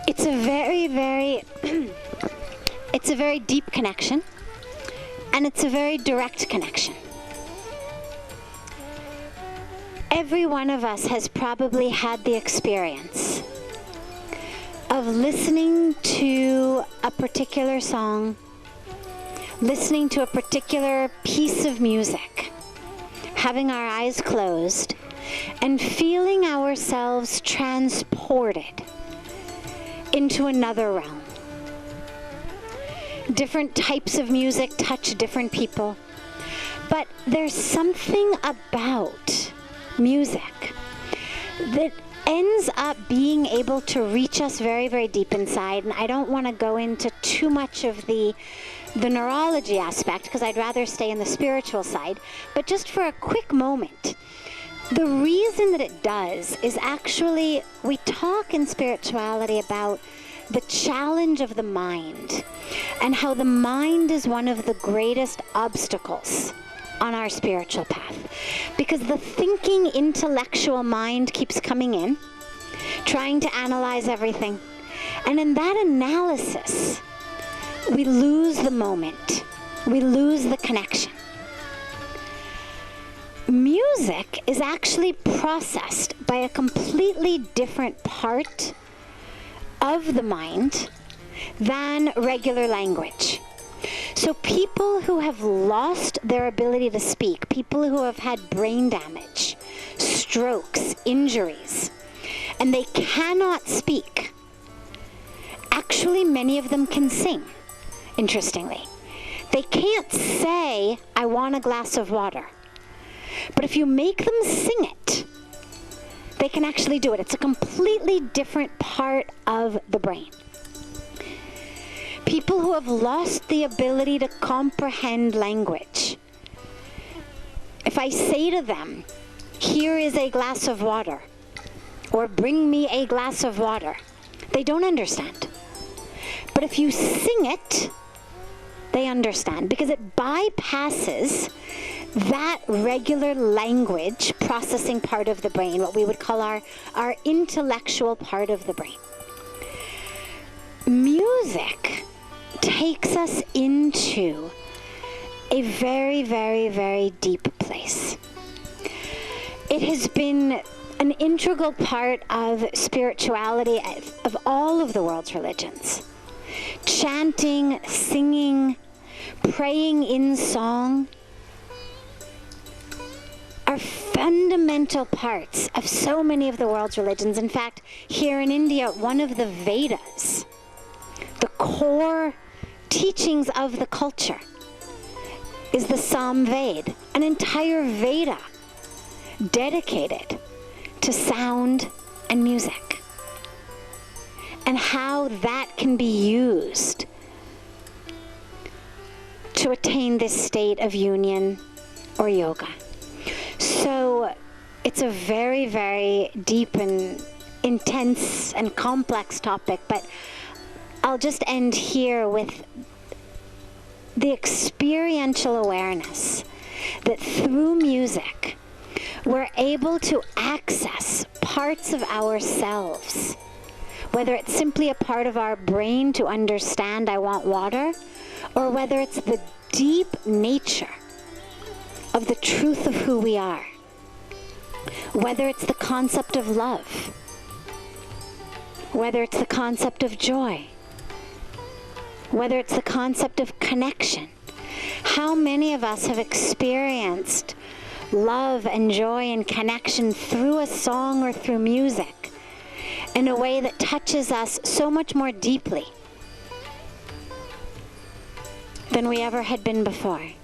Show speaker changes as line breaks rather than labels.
It's a very, very, it's a very deep connection, and it's a very direct connection. Every one of us has probably had the experience of listening to a particular song, listening to a particular piece of music, having our eyes closed, and feeling ourselves transported into another realm. Different types of music touch different people, but there's something about music that ends up being able to reach us very, very deep inside. And I don't want to go into too much of the neurology aspect, because I'd rather stay in the spiritual side, but just for a quick moment, the reason that it does is actually, we talk in spirituality about the challenge of the mind and how the mind is one of the greatest obstacles on our spiritual path, because the thinking intellectual mind keeps coming in, trying to analyze everything, and in that analysis we lose the moment, we lose the connection. Music is actually processed by a completely different part of the mind than regular language. So people who have lost their ability to speak, people who have had brain damage, strokes, injuries, and they cannot speak, actually many of them can sing, interestingly. They can't say, "I want a glass of water." But if you make them sing it, they can actually do it. It's a completely different part of the brain. People who have lost the ability to comprehend language, if I say to them, "Here is a glass of water," or "Bring me a glass of water," they don't understand. But if you sing it, they understand, because it bypasses that regular language processing part of the brain, what we would call our intellectual part of the brain. Music takes us into a very, very, very deep place. It has been an integral part of spirituality of all of the world's religions. Chanting, singing, praying in song are fundamental parts of so many of the world's religions. In fact, here in India, one of the Vedas, the core teachings of the culture, is the Samved, an entire Veda dedicated to sound and music, and how that can be used to attain this state of union or yoga. So it's a very, very deep and intense and complex topic, but I'll just end here with the experiential awareness that through music we're able to access parts of ourselves, whether it's simply a part of our brain to understand "I want water," or whether it's the deep nature of the truth of who we are, whether it's the concept of love, whether it's the concept of joy, whether it's the concept of connection. How many of us have experienced love and joy and connection through a song or through music in a way that touches us so much more deeply than we ever had been before?